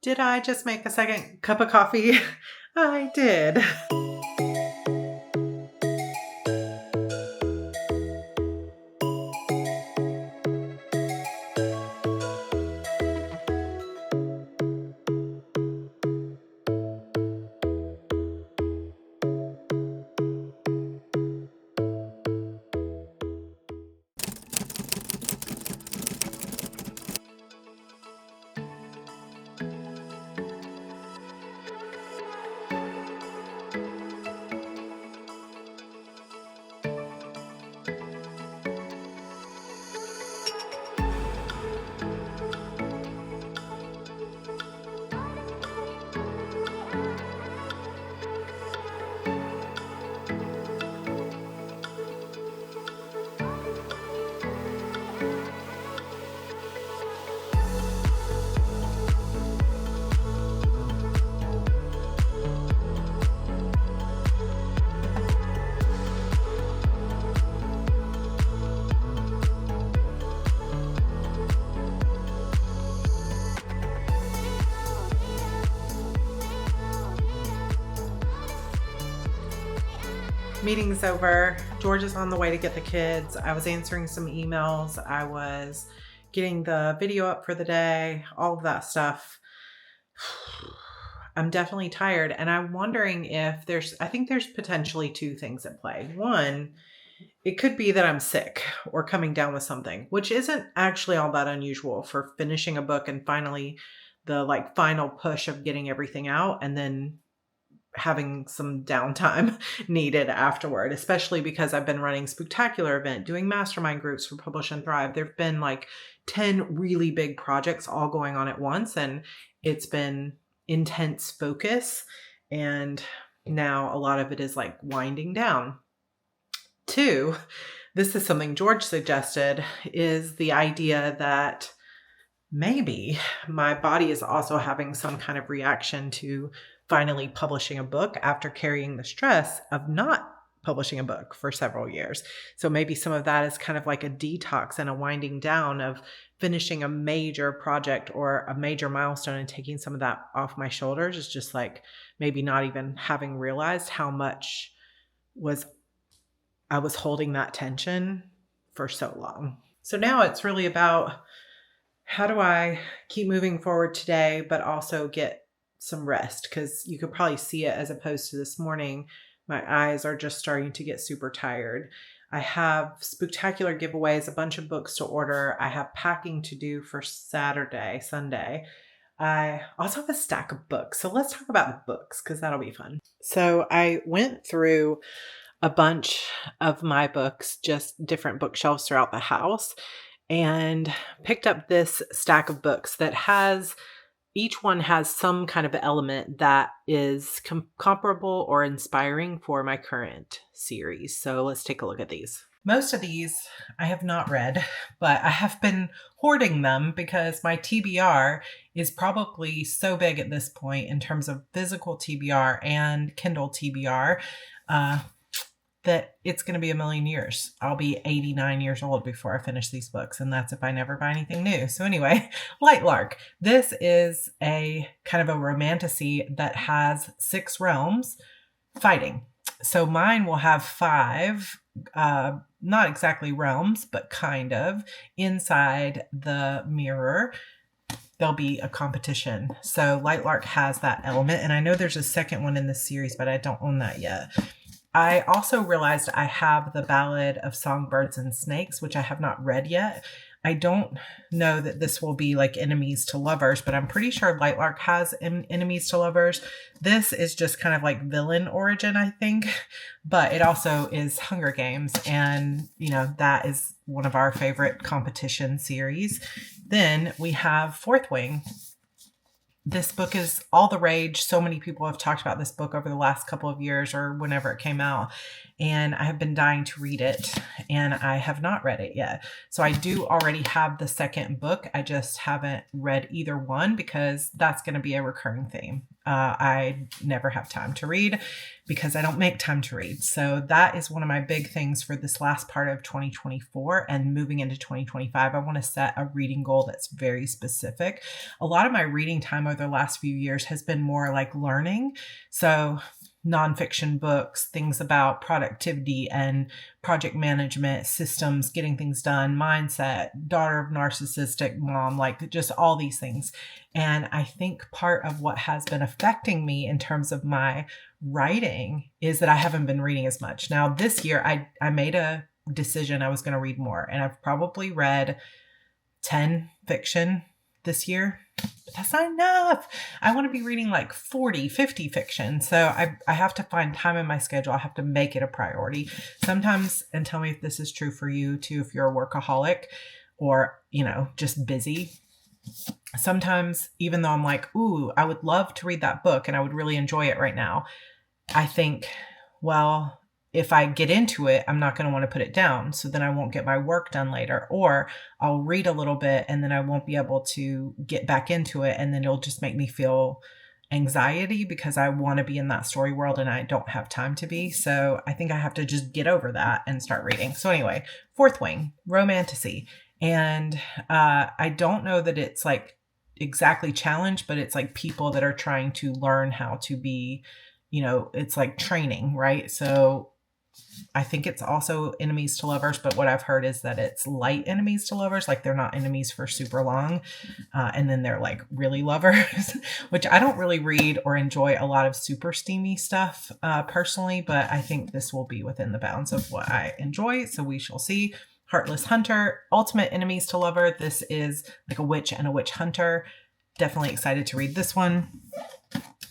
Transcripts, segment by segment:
Did I just make a second cup of coffee? I did. Meeting's over. George is on the way to get the kids. I was answering some emails. I was getting the video up for the day, all of that stuff. I'm definitely tired. And I'm wondering if I think there's potentially two things at play. One, it could be that I'm sick or coming down with something, which isn't actually all that unusual for finishing a book and finally the final push of getting everything out and then having some downtime needed afterward, especially because I've been running Spooktacular event, doing mastermind groups for Publish and Thrive. There've been 10 really big projects all going on at once, and it's been intense focus. And now a lot of it is winding down. Two, this is something George suggested, is the idea that maybe my body is also having some kind of reaction to finally publishing a book after carrying the stress of not publishing a book for several years. So maybe some of that is kind of like a detox and a winding down of finishing a major project or a major milestone and taking some of that off my shoulders. Is just maybe not even having realized how much I was holding that tension for so long. So now it's really about, how do I keep moving forward today, but also get some rest? Because you could probably see it, as opposed to this morning, my eyes are just starting to get super tired. I have Spooktacular giveaways, a bunch of books to order. I have packing to do for Sunday. I also have a stack of books. So let's talk about the books, because that'll be fun. So I went through a bunch of my books, just different bookshelves throughout the house, and picked up this stack of books that each one has some kind of element that is comparable or inspiring for my current series. So let's take a look at these. Most of these I have not read, but I have been hoarding them because my TBR is probably so big at this point in terms of physical TBR and Kindle TBR, that it's going to be a million years. I'll be 89 years old before I finish these books, and that's if I never buy anything new. So anyway, Light Lark. This is a kind of a romantasy that has 6 realms fighting. So mine will have 5, not exactly realms, but kind of. Inside the mirror, there'll be a competition. So Light Lark has that element, and I know there's a second one in this series, but I don't own that yet. I also realized I have the Ballad of Songbirds and Snakes, which I have not read yet. I don't know that this will be enemies to lovers, but I'm pretty sure Light Lark has enemies to lovers. This is just kind of villain origin, I think, but it also is Hunger Games. And, that is one of our favorite competition series. Then we have Fourth Wing. This book is all the rage. So many people have talked about this book over the last couple of years or whenever it came out. And I have been dying to read it, and I have not read it yet. So I do already have the second book. I just haven't read either one because that's going to be a recurring theme. I never have time to read because I don't make time to read. So that is one of my big things for this last part of 2024 and moving into 2025. I want to set a reading goal that's very specific. A lot of my reading time over the last few years has been more like learning. So nonfiction books, things about productivity and project management, systems, getting things done, mindset, daughter of narcissistic mom, like just all these things. And I think part of what has been affecting me in terms of my writing is that I haven't been reading as much. Now this year I made a decision I was going to read more, and I've probably read 10 fiction this year. But that's not enough. I want to be reading like 40, 50 fiction. So I have to find time in my schedule. I have to make it a priority. Sometimes, and tell me if this is true for you too, if you're a workaholic or, just busy. Sometimes, even though I'm like, ooh, I would love to read that book and I would really enjoy it right now, I think, well, if I get into it, I'm not going to want to put it down. So then I won't get my work done later, or I'll read a little bit and then I won't be able to get back into it. And then it'll just make me feel anxiety because I want to be in that story world and I don't have time to be. So I think I have to just get over that and start reading. So anyway, fourth wing, romantasy. And I don't know that it's like exactly challenge, but it's like people that are trying to learn how to be, it's like training, right? So I think it's also enemies to lovers, but what I've heard is that it's light enemies to lovers, like they're not enemies for super long, and then they're like really lovers, which I don't really read or enjoy a lot of super steamy stuff personally, but I think this will be within the bounds of what I enjoy, so we shall see. Heartless Hunter, ultimate enemies to lover. This is like a witch and a witch hunter. Definitely excited to read this one.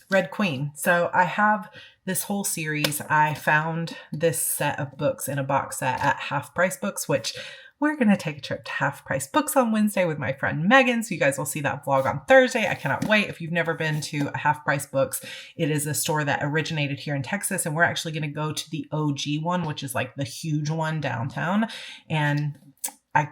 Red Queen. So I have this whole series. I found this set of books in a box set at Half Price Books, which we're going to take a trip to Half Price Books on Wednesday with my friend Megan. So you guys will see that vlog on Thursday. I cannot wait. If you've never been to Half Price Books, it is a store that originated here in Texas. And we're actually going to go to the OG one, which is like the huge one downtown. And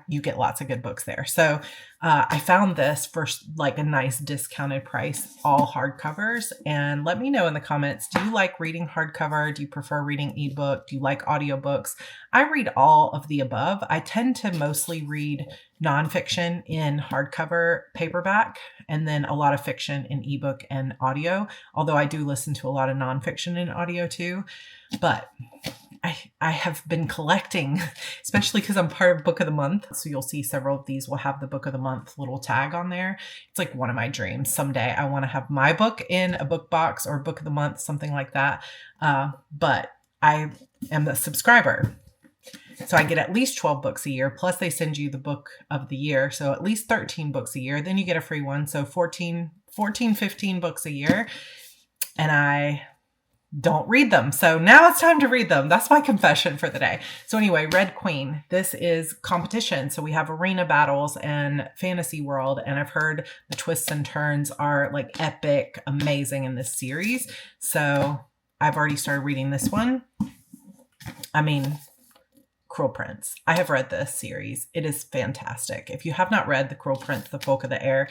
you get lots of good books there. So I found this for like a nice discounted price, all hardcovers. And let me know in the comments, do you like reading hardcover? Do you prefer reading ebook? Do you like audiobooks? I read all of the above. I tend to mostly read nonfiction in hardcover paperback, and then a lot of fiction in ebook and audio, although I do listen to a lot of nonfiction in audio too. But I have been collecting, especially because I'm part of Book of the Month. So you'll see several of these will have the Book of the Month little tag on there. It's like one of my dreams. Someday I want to have my book in a book box or Book of the Month, something like that. But I am a subscriber. So I get at least 12 books a year. Plus they send you the book of the year. So at least 13 books a year. Then you get a free one. So 15 books a year. And I don't read them. So now it's time to read them. That's my confession for the day. So anyway, Red Queen, this is competition. So we have arena battles and fantasy world. And I've heard the twists and turns are like epic, amazing in this series. So I've already started reading this one. I mean, Cruel Prince. I have read this series. It is fantastic. If you have not read The Cruel Prince, The Folk of the Air,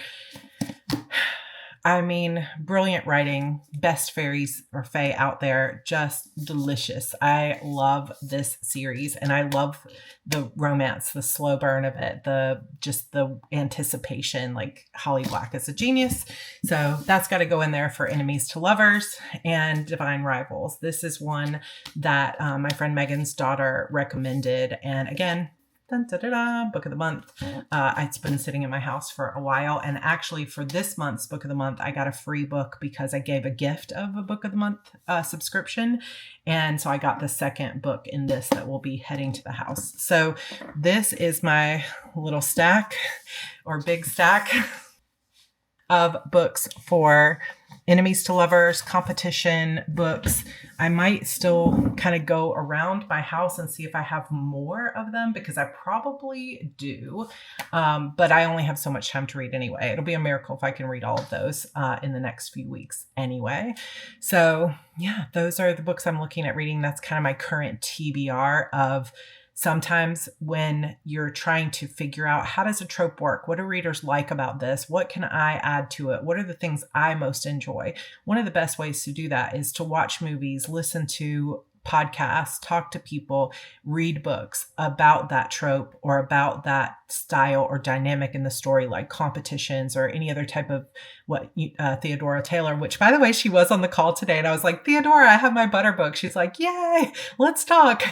I mean, brilliant writing, best fairies or fae out there, just delicious. I love this series and I love the romance, the slow burn of it, the anticipation, like Holly Black is a genius. So that's got to go in there for enemies to lovers. And Divine Rivals. This is one that my friend Megan's daughter recommended. And again, dun, da, da, da, Book of the Month. It's been sitting in my house for a while. And actually for this month's Book of the Month, I got a free book because I gave a gift of a Book of the Month subscription. And so I got the second book in this that will be heading to the house. So this is my little stack or big stack of books for enemies to lovers, competition books. I might still kind of go around my house and see if I have more of them because I probably do. But I only have so much time to read anyway. It'll be a miracle if I can read all of those in the next few weeks anyway. So yeah, those are the books I'm looking at reading. That's kind of my current TBR of sometimes when you're trying to figure out how does a trope work? What do readers like about this? What can I add to it? What are the things I most enjoy? One of the best ways to do that is to watch movies, listen to podcasts, talk to people, read books about that trope or about that style or dynamic in the story, like competitions or any other type of Theodora Taylor, which by the way, she was on the call today. And I was like, Theodora, I have my butter book. She's like, yay, let's talk.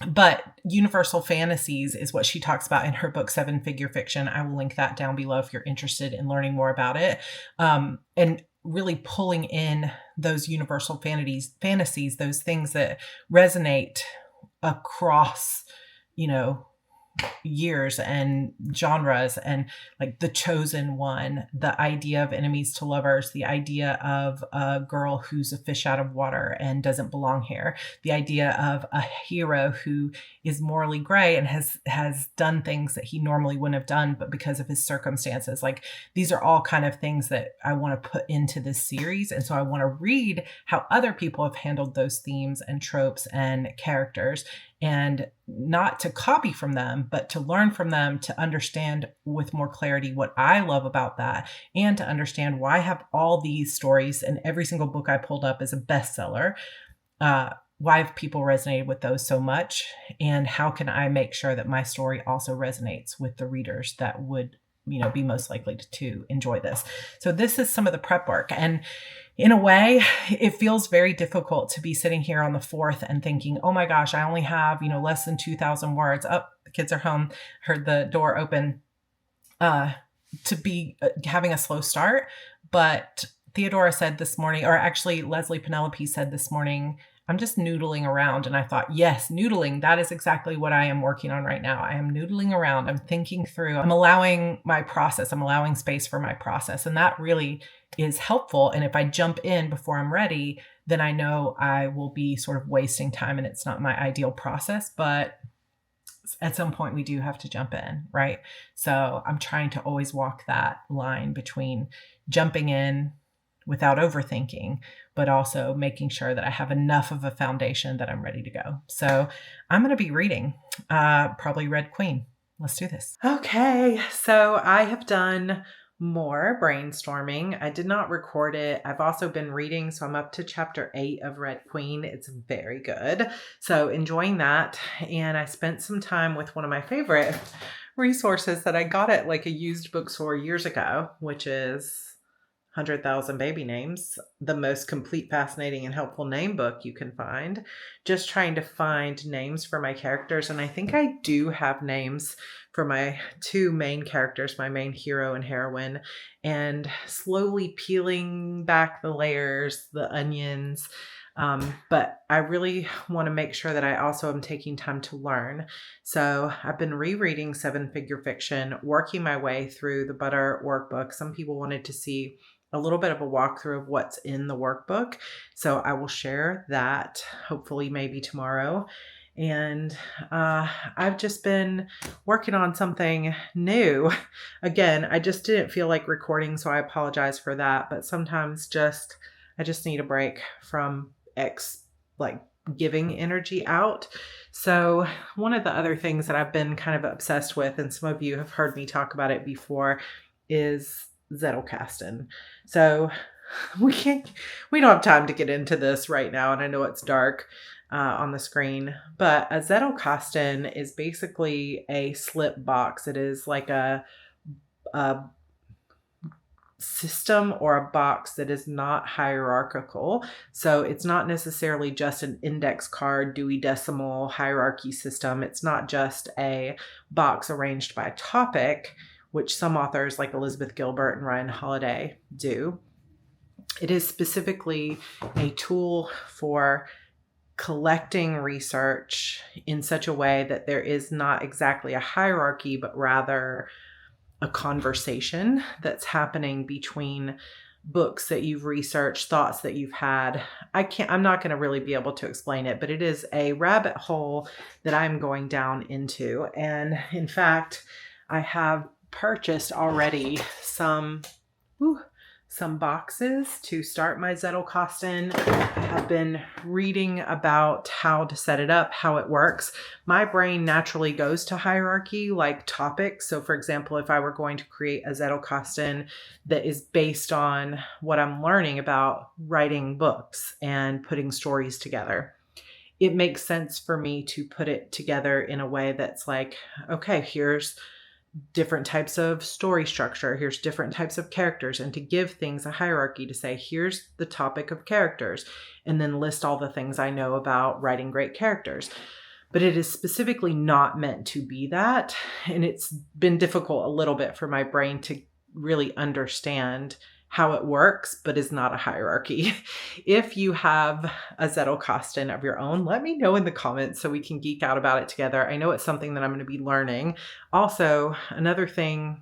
But universal fantasies is what she talks about in her book, Seven Figure Fiction. I will link that down below if you're interested in learning more about it. And really pulling in those universal fantasies, those things that resonate across, years and genres, and like The Chosen One, the idea of enemies to lovers, the idea of a girl who's a fish out of water and doesn't belong here, the idea of a hero who is morally gray and has done things that he normally wouldn't have done, but because of his circumstances. Like, these are all kind of things that I want to put into this series. And so I want to read how other people have handled those themes and tropes and characters, and not to copy from them, but to learn from them, to understand with more clarity what I love about that, and to understand why I have all these stories and every single book I pulled up is a bestseller. Why have people resonated with those so much? And how can I make sure that my story also resonates with the readers that would, be most likely to enjoy this? So this is some of the prep work. And in a way, it feels very difficult to be sitting here on the 4th and thinking, oh my gosh, I only have, less than 2,000 words. Oh, the kids are home. Heard the door open, to be having a slow start. But Theodora said this morning, or actually Leslie Penelope said this morning, I'm just noodling around. And I thought, yes, noodling, that is exactly what I am working on right now. I am noodling around. I'm thinking through, I'm allowing my process. I'm allowing space for my process. And that really is helpful. And if I jump in before I'm ready, then I know I will be sort of wasting time and it's not my ideal process. But at some point we do have to jump in, right? So I'm trying to always walk that line between jumping in without overthinking, but also making sure that I have enough of a foundation that I'm ready to go. So I'm going to be reading probably Red Queen. Let's do this. Okay, so I have done more brainstorming. I did not record it. I've also been reading, so I'm up to chapter 8 of Red Queen. It's very good. So enjoying that. And I spent some time with one of my favorite resources that I got at like a used bookstore years ago, which is 100,000 Baby Names, the most complete, fascinating, and helpful name book you can find. Just trying to find names for my characters. And I think I do have names for my two main characters, my main hero and heroine, and slowly peeling back the layers, the onions. But I really want to make sure that I also am taking time to learn. So I've been rereading Seven Figure Fiction, working my way through the Butter workbook. Some people wanted to see a little bit of a walkthrough of what's in the workbook. So I will share that hopefully maybe tomorrow. And I've just been working on something new. Again, I just didn't feel like recording, so I apologize for that. But sometimes I just need a break from giving energy out. So one of the other things that I've been kind of obsessed with, and some of you have heard me talk about it before, is Zettelkasten. So we don't have time to get into this right now, and I know it's dark on the screen, but a Zettelkasten is basically a slip box. It is like a system or a box that is not hierarchical. So it's not necessarily just an index card, Dewey Decimal hierarchy system. It's not just a box arranged by topic, which some authors like Elizabeth Gilbert and Ryan Holiday do. It is specifically a tool for collecting research in such a way that there is not exactly a hierarchy, but rather a conversation that's happening between books that you've researched, thoughts that you've had. I'm not going to really be able to explain it, but it is a rabbit hole that I'm going down into. And in fact, I have purchased already some some boxes to start my Zettelkasten. I have been reading about how to set it up, how it works. My brain naturally goes to hierarchy, like topics. So for example, if I were going to create a Zettelkasten that is based on what I'm learning about writing books and putting stories together, it makes sense for me to put it together in a way that's like, okay, here's different types of story structure. Here's different types of characters, and to give things a hierarchy to say, here's the topic of characters, and then list all the things I know about writing great characters. But it is specifically not meant to be that. And it's been difficult a little bit for my brain to really understand how it works, but is not a hierarchy. If you have a Zettelkasten of your own, let me know in the comments so we can geek out about it together. I know it's something that I'm going to be learning. Also, another thing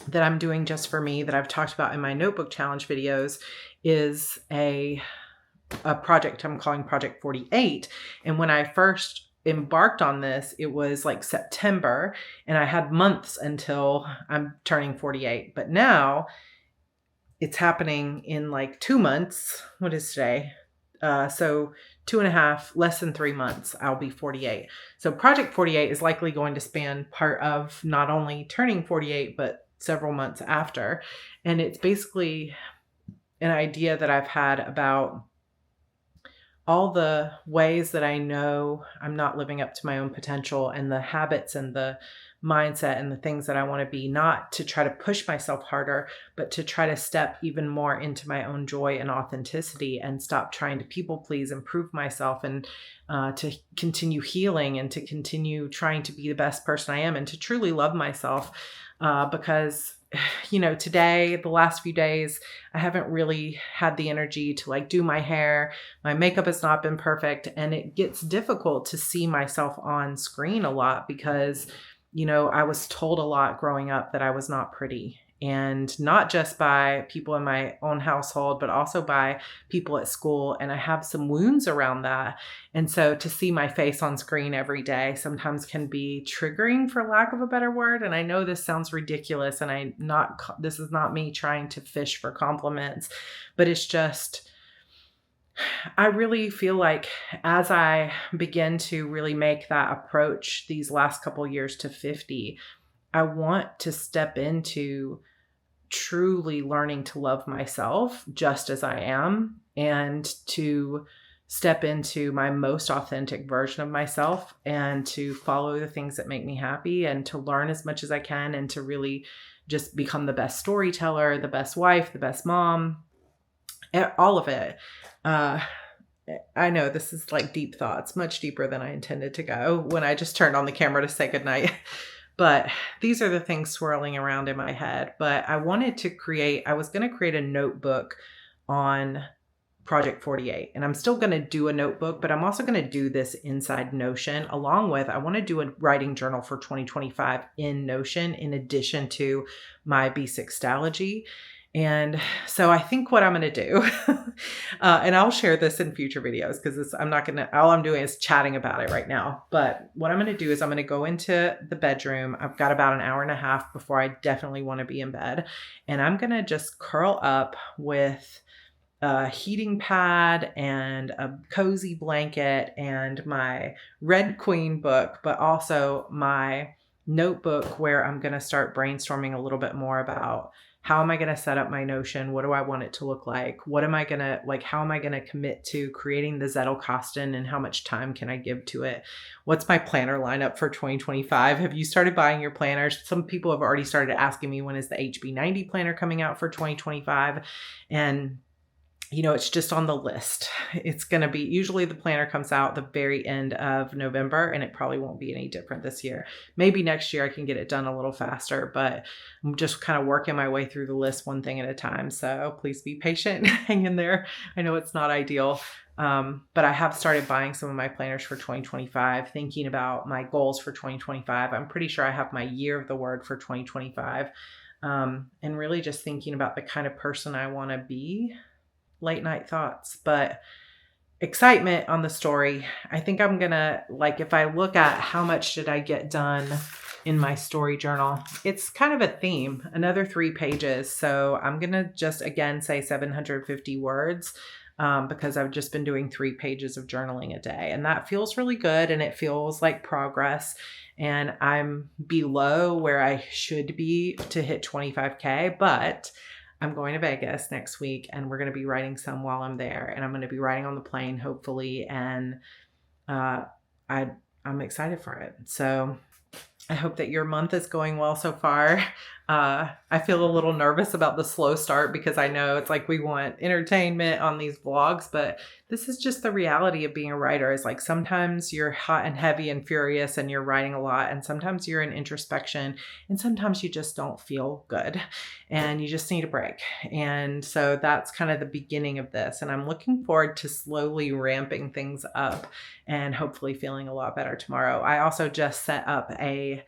that I'm doing just for me that I've talked about in my notebook challenge videos is a project I'm calling Project 48. And when I first embarked on this, it was like September, and I had months until I'm turning 48. But now it's happening in like 2 months. What is today? So 2.5, less than 3 months, I'll be 48. So Project 48 is likely going to span part of not only turning 48, but several months after. And it's basically an idea that I've had about all the ways that I know I'm not living up to my own potential, and the habits and the mindset and the things that I want to be, not to try to push myself harder, but to try to step even more into my own joy and authenticity, and stop trying to people please and prove myself, and to continue healing, and to continue trying to be the best person I am, and to truly love myself. Because today, the last few days, I haven't really had the energy to like do my hair. My makeup has not been perfect, and it gets difficult to see myself on screen a lot because, I was told a lot growing up that I was not pretty, and not just by people in my own household, but also by people at school. And I have some wounds around that. And so to see my face on screen every day sometimes can be triggering, for lack of a better word. And I know this sounds ridiculous, and this is not me trying to fish for compliments, but it's just, I really feel like as I begin to really make that approach these last couple years to 50, I want to step into truly learning to love myself just as I am, and to step into my most authentic version of myself, and to follow the things that make me happy, and to learn as much as I can, and to really just become the best storyteller, the best wife, the best mom, all of it. I know this is like deep thoughts, much deeper than I intended to go when I just turned on the camera to say goodnight. But these are the things swirling around in my head. But I was going to create a notebook on Project 48. And I'm still going to do a notebook, but I'm also going to do this inside Notion, along with, I want to do a writing journal for 2025 in Notion, in addition to my B6 And so I think what I'm going to do, and I'll share this in future videos because all I'm doing is chatting about it right now. But what I'm going to do is I'm going to go into the bedroom. I've got about an hour and a half before I definitely want to be in bed. And I'm going to just curl up with a heating pad and a cozy blanket and my Red Queen book, but also my notebook where I'm going to start brainstorming a little bit more about how am I going to set up my Notion? What do I want it to look like? How am I going to commit to creating the Zettelkasten, and how much time can I give to it? What's my planner lineup for 2025? Have you started buying your planners? Some people have already started asking me, when is the HB90 planner coming out for 2025? And it's just on the list. It's going to be, usually the planner comes out the very end of November, and it probably won't be any different this year. Maybe next year I can get it done a little faster, but I'm just kind of working my way through the list one thing at a time. So please be patient, hang in there. I know it's not ideal, but I have started buying some of my planners for 2025, thinking about my goals for 2025. I'm pretty sure I have my year of the word for 2025, and really just thinking about the kind of person I want to be. Late night thoughts, but excitement on the story. I think I'm gonna, if I look at how much did I get done in my story journal. It's kind of a theme, another 3 pages. So I'm going to just again say 750 words because I've just been doing 3 pages of journaling a day. And that feels really good. And it feels like progress. And I'm below where I should be to hit 25K, but I'm going to Vegas next week and we're going to be writing some while I'm there. And I'm going to be writing on the plane, hopefully. And I'm excited for it. So I hope that your month is going well so far. I feel a little nervous about the slow start because I know it's like we want entertainment on these vlogs, but this is just the reality of being a writer. Is like sometimes you're hot and heavy and furious and you're writing a lot, and sometimes you're in introspection, and sometimes you just don't feel good and you just need a break. And so that's kind of the beginning of this. And I'm looking forward to slowly ramping things up and hopefully feeling a lot better tomorrow. I also just set up a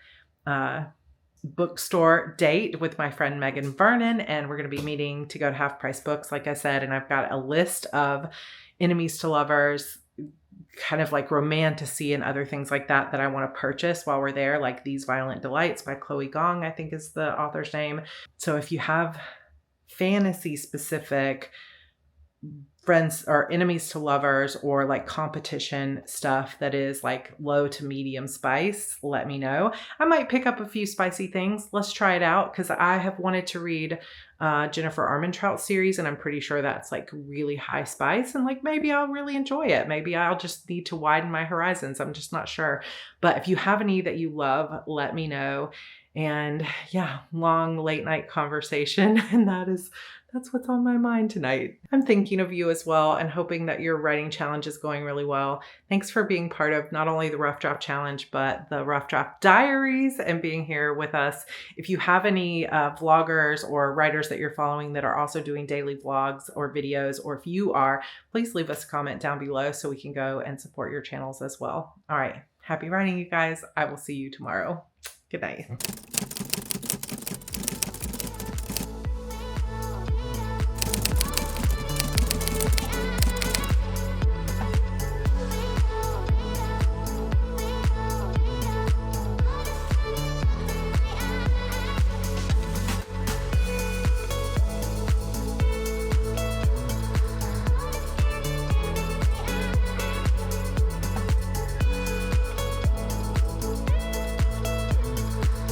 bookstore date with my friend Megan Vernon, and we're going to be meeting to go to Half Price Books, like I said, and I've got a list of enemies to lovers, kind of like romantasy and other things like that I want to purchase while we're there, like These Violent Delights by Chloe Gong, I think is the author's name. So if you have fantasy specific friends or enemies to lovers or like competition stuff that is like low to medium spice, let me know. I might pick up a few spicy things. Let's try it out because I have wanted to read Jennifer Armentrout's series, and I'm pretty sure that's like really high spice, and like maybe I'll really enjoy it. Maybe I'll just need to widen my horizons. I'm just not sure. But if you have any that you love, let me know. And yeah, long late night conversation, and that's what's on my mind tonight. I'm thinking of you as well and hoping that your writing challenge is going really well. Thanks for being part of not only the Rough Draft Challenge, but the Rough Draft Diaries and being here with us. If you have any vloggers or writers that you're following that are also doing daily vlogs or videos, or if you are, please leave us a comment down below so we can go and support your channels as well. All right. Happy writing, you guys. I will see you tomorrow. Good night.